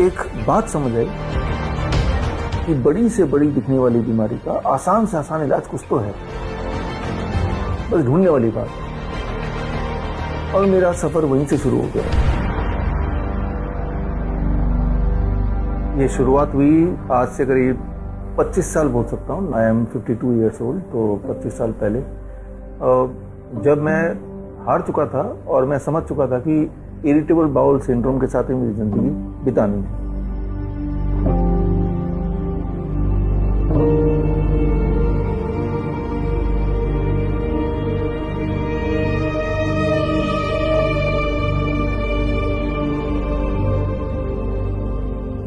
एक बात समझ आई कि बड़ी से बड़ी दिखने वाली बीमारी का आसान से आसान इलाज कुछ तो है, बस ढूंढने वाली बात। और मेरा सफर वहीं से शुरू हो गया। ये शुरुआत हुई आज से करीब 25 साल बोल सकता हूँ। I am 52 years old. तो 25 साल पहले जब मैं हार चुका था और मैं समझ चुका था कि इरिटेबल बाउल सिंड्रोम के साथ ही मेरी जिंदगी बितानी है।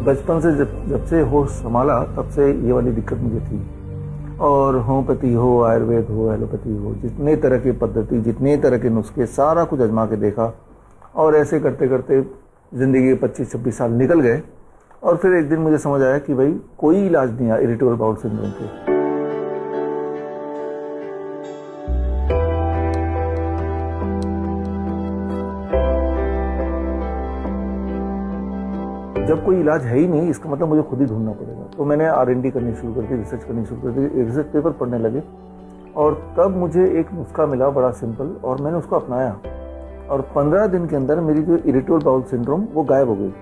बचपन से जब से होश संभाला तब से ये वाली दिक्कत मुझे थी। और होम्योपैथी हो, आयुर्वेद हो, एलोपैथी हो, जितने तरह की पद्धति, जितने तरह के नुस्खे, सारा कुछ आजमा के देखा। और ऐसे करते करते ज़िंदगी के 25-26 साल निकल गए। और फिर एक दिन मुझे समझ आया कि भाई कोई इलाज नहीं है इरिटेबल बाउल सिंड्रोम के। जब कोई इलाज है ही नहीं, इसका मतलब मुझे खुद ही ढूंढना पड़ेगा। तो मैंने R&D करनी शुरू कर दी, रिसर्च करनी शुरू कर दी, रिसर्च पेपर पढ़ने लगे। और तब मुझे एक नुस्खा मिला बड़ा सिंपल, और मैंने उसको अपनाया। और 15 दिन के अंदर मेरी जो इरिटेबल बाउल सिंड्रोम वो गायब हो गई।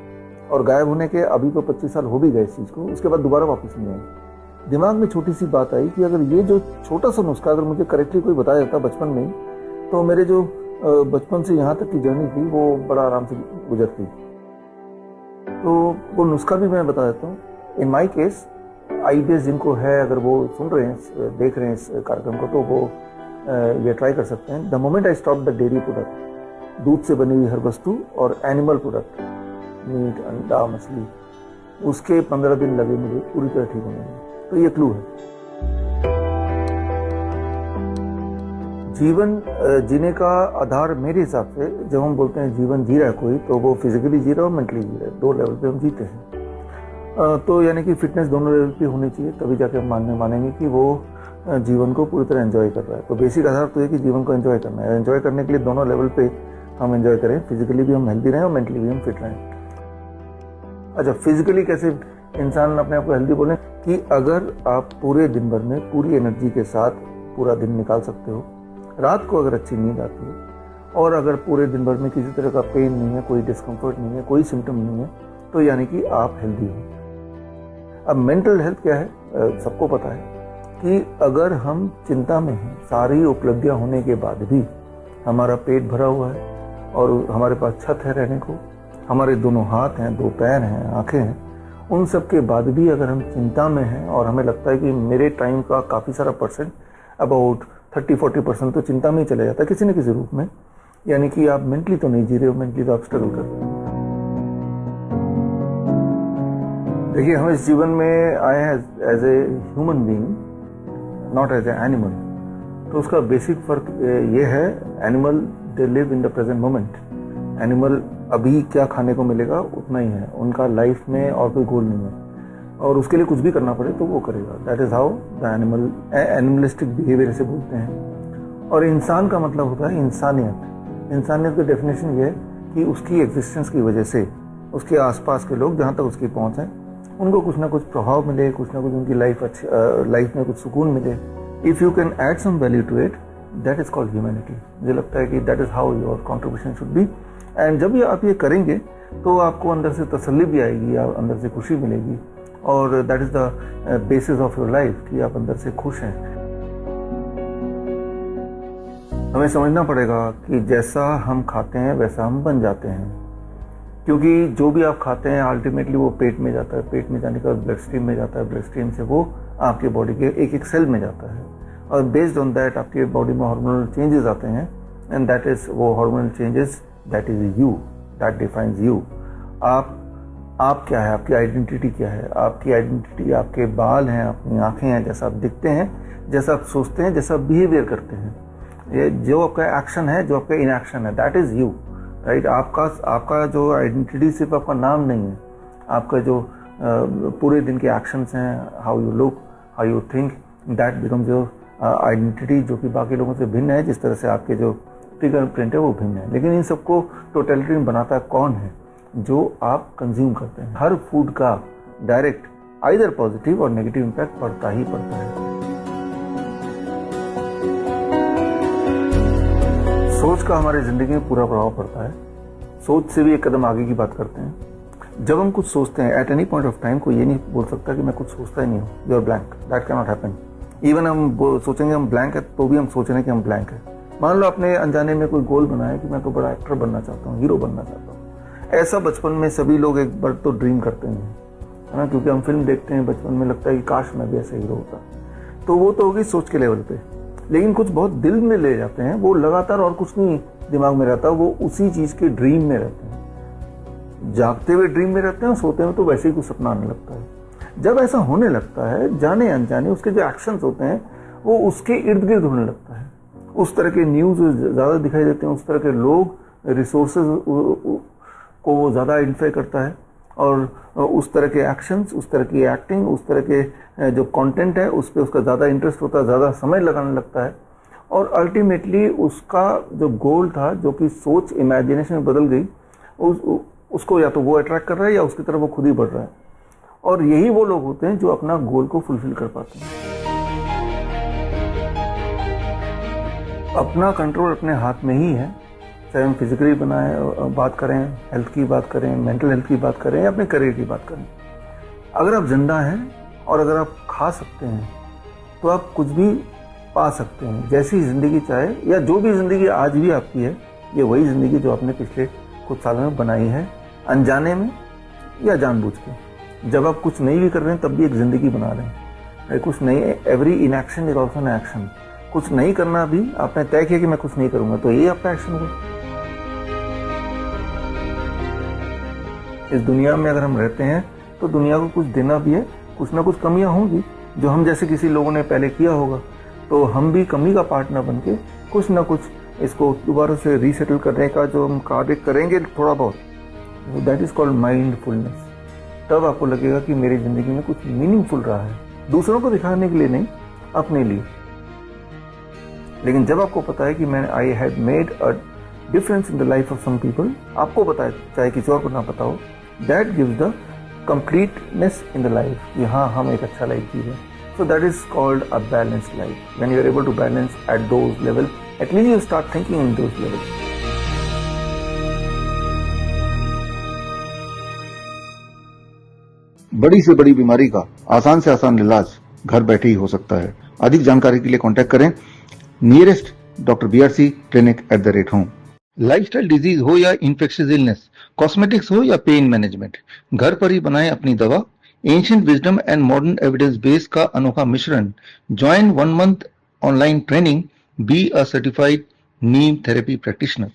और गायब होने के अभी तो 25 साल हो भी गए इस चीज़ को। उसके बाद दोबारा वापस नहीं आई। दिमाग में छोटी सी बात आई कि अगर ये जो छोटा सा नुस्खा अगर मुझे करेक्टली कोई बताया जाता बचपन में, तो मेरे जो बचपन से यहाँ तक की जर्नी थी वो बड़ा आराम से गुजरती। तो वो नुस्खा भी मैं बता देता हूँ। इन माई केस IBS जिनको है, अगर वो सुन रहे हैं, देख रहे हैं इस कार्यक्रम को, तो वो ये ट्राई कर सकते हैं। The moment I stop the dairy product, दूध से बनी हुई हर वस्तु और एनिमल प्रोडक्ट, मीट, अंडा, मछली, उसके 15 दिन लगे मुझे पूरी तरह ठीक होने में। तो ये क्लू है। जीवन जीने का आधार मेरे हिसाब से, जब हम बोलते हैं जीवन जी रहा है कोई, तो वो फिजिकली जी रहा है और मेंटली जी रहा है। 2 लेवल पे हम जीते हैं। तो यानी कि फिटनेस दोनों लेवल पे होनी चाहिए, तभी जाके हम मानेंगे कि वो जीवन को पूरी तरह एंजॉय कर रहा है। तो बेसिक आधार तो है कि जीवन को एंजॉय करना है। एंजॉय करने के लिए दोनों लेवल पे हम एंजॉय करें, फिजिकली भी हम हेल्दी रहें और मेंटली भी हम फिट रहें। अच्छा, फिजिकली कैसे इंसान अपने आप को हेल्दी बोले कि अगर आप पूरे दिन भर में पूरी एनर्जी के साथ पूरा दिन निकाल सकते हो, रात को अगर अच्छी नींद आती है, और अगर पूरे दिन भर में किसी तरह का पेन नहीं है, कोई डिस्कम्फर्ट नहीं है, कोई सिम्टम नहीं है, तो यानी कि आप हेल्दी हो। अब मेंटल हेल्थ क्या है, सबको पता है कि अगर हम चिंता में हैं, सारी उपलब्धियां होने के बाद भी हमारा पेट भरा हुआ है और हमारे पास छत है रहने को, हमारे दोनों हाथ हैं, 2 पैर हैं, आंखें हैं, उन सब के बाद भी अगर हम चिंता में हैं और हमें लगता है कि मेरे टाइम का काफ़ी सारा परसेंट, अबाउट 30-40% तो चिंता में ही चला जाता है किसी न किसी रूप में, यानी कि आप मेंटली तो नहीं जी रहे हो, मेंटली तो आप स्ट्रगल कर रहे हो। देखिए, हम इस जीवन में आए हैं as a human being, not as a animal. तो उसका बेसिक फर्क ये है, animal they live in the present moment. Animal अभी क्या खाने को मिलेगा उतना ही है, उनका लाइफ में और कोई गोल नहीं है, और उसके लिए कुछ भी करना पड़े तो वो करेगा। That is how the animalistic behaviour इसे बोलते हैं। और इंसान का मतलब होता है इंसानियत। इंसानियत की डेफिनेशन ये है कि उसकी एग्जिस्टेंस की वजह से उसके आसपास के लोग, जहाँ तक उसकी पहुँच है, उनको कुछ ना कुछ प्रभाव मिले, कुछ ना कुछ उनकी लाइफ में कुछ सुकून मिले। If you can add some value to it, that is called humanity. मुझे लगता है कि that is how your contribution should be. And जब ये आप ये करेंगे तो आपको अंदर से तसल्ली भी आएगी, अंदर से खुशी मिलेगी, और that is the basis of your life कि आप अंदर से खुश हैं। हमें समझना पड़ेगा कि जैसा हम खाते हैं वैसा हम बन जाते हैं, क्योंकि जो भी आप खाते हैं अल्टीमेटली वो पेट में जाता है, पेट में जाने के बाद ब्लड स्ट्रीम में जाता है, ब्लड स्ट्रीम से वो आपके बॉडी के एक एक सेल में जाता है, और बेस्ड ऑन दैट आपके बॉडी में हार्मोनल चेंजेस आते हैं। एंड दैट इज वो hormonal changes, that is you, that defines you. आप क्या है, आपकी आइडेंटिटी क्या है? आपकी आइडेंटिटी आपके बाल हैं, अपनी आंखें हैं, जैसा आप दिखते हैं, जैसा आप सोचते हैं, जैसा आप बिहेवियर करते हैं, ये जो आपका एक्शन है, जो आपका इनएक्शन है, दैट इज यू, राइट। आपका जो आइडेंटिटी सिर्फ आपका नाम नहीं है, आपका जो पूरे दिन के एक्शंस हैं, how you look, how you think, that becomes your identity, जो कि बाकी लोगों से भिन्न है। जिस तरह से आपके जो फिंगर प्रिंट है वो भिन्न है, लेकिन इन सबको टोटलिटी बनाता कौन है? जो आप कंज्यूम करते हैं। हर फूड का डायरेक्ट आइदर पॉजिटिव और नेगेटिव इम्पैक्ट पड़ता ही पड़ता है। सोच का हमारी जिंदगी में पूरा प्रभाव पड़ता है। सोच से भी एक कदम आगे की बात करते हैं। जब हम कुछ सोचते हैं, at any point of time कोई ये नहीं बोल सकता कि मैं कुछ सोचता ही नहीं हूँ, you are blank, that can not happen. Even हम सोचेंगे हम ब्लैंक है तो भी हम सोच रहे हैं कि हम ब्लैंक है। मान लो आपने अनजाने में कोई गोल बनाया कि मैं तो बड़ा एक्टर बनना चाहता हूँ, हीरो बनना चाहता हूँ। ऐसा बचपन में सभी लोग एक बार तो ड्रीम करते हैं, है ना, क्योंकि हम फिल्म देखते हैं बचपन में, लगता है कि काश मैं भी ऐसा हीरो होता। तो वो तो होगी सोच के लेवल पे। लेकिन कुछ बहुत दिल में ले जाते हैं, वो लगातार और कुछ नहीं दिमाग में रहता, वो उसी चीज के ड्रीम में रहते हैं। जागते हुए ड्रीम में रहते हैं, सोते हुए तो वैसे ही कुछ सपना आने लगता है। जब ऐसा होने लगता है, जाने अनजाने उसके जो एक्शंस होते हैं वो उसके इर्द गिर्द होने लगता है। उस तरह के न्यूज ज्यादा दिखाई देते हैं, उस तरह के लोग, रिसोर्सेज को वो ज्यादा आइडेंटिफाई करता है, और उस तरह के एक्शंस, उस तरह की एक्टिंग, उस तरह के जो कंटेंट है उस पर उसका ज़्यादा इंटरेस्ट होता है, ज़्यादा समय लगाने लगता है। और अल्टीमेटली उसका जो गोल था, जो कि सोच इमेजिनेशन में बदल गई, उसको या तो वो अट्रैक्ट कर रहा है या उसकी तरफ वो खुद ही बढ़ रहा है। और यही वो लोग होते हैं जो अपना गोल को फुलफिल कर पाते हैं। अपना कंट्रोल अपने हाथ में ही है, चाहे हम फिजिकली बात करें, हेल्थ की बात करें, मेंटल हेल्थ की बात करें या अपने करियर की बात करें। अगर आप जिंदा हैं और अगर आप खा सकते हैं तो आप कुछ भी पा सकते हैं, जैसी जिंदगी चाहे, या जो भी जिंदगी आज भी आपकी है, ये वही जिंदगी जो आपने पिछले कुछ सालों में बनाई है, अनजाने में या जानबूझ के। जब आप कुछ नहीं भी कर रहे हैं तब भी एक जिंदगी बना रहे हैं। कुछ नहीं, every inaction is also an action. कुछ नहीं करना भी आपने तय किया कि मैं कुछ नहीं करूंगा, तो ये आपका एक्शन होगा। इस दुनिया में अगर हम रहते हैं तो दुनिया को कुछ देना भी है, कुछ ना कुछ कमियां होंगी जो हम जैसे किसी लोगों ने पहले किया होगा, तो हम भी कमी का पार्ट ना बन के कुछ ना कुछ इसको दोबारा से रीसेटल करने का जो हम कार्य करेंगे थोड़ा बहुत, दैट इज कॉल्ड माइंडफुलनेस। तब आपको लगेगा कि मेरी जिंदगी में कुछ मीनिंगफुल रहा है, दूसरों को दिखाने के लिए नहीं, अपने लिए। लेकिन जब आपको पता है कि मैं I had made a difference in the life of some people, आपको पता है, चाहे किसी और को ना पता हो, that gives the completeness in the life कि हाँ, हम एक अच्छा लाइफ जी रहे हैं। So that is called a balanced life. When you are able to balance at those levels, at least you start thinking in those levels. बड़ी से बड़ी बीमारी का आसान से आसान इलाज घर बैठे ही हो सकता है। अधिक जानकारी के लिए कांटेक्ट करें nearest doctor BRC clinic @home। Lifestyle disease हो या इन्फेक्शियस इलनेस, कॉस्मेटिक्स हो या पेन मैनेजमेंट, घर पर ही बनाएं अपनी दवा। Ancient wisdom and modern evidence base का अनोखा मिश्रण। Join 1 month online training, be a certified Neem therapy practitioner.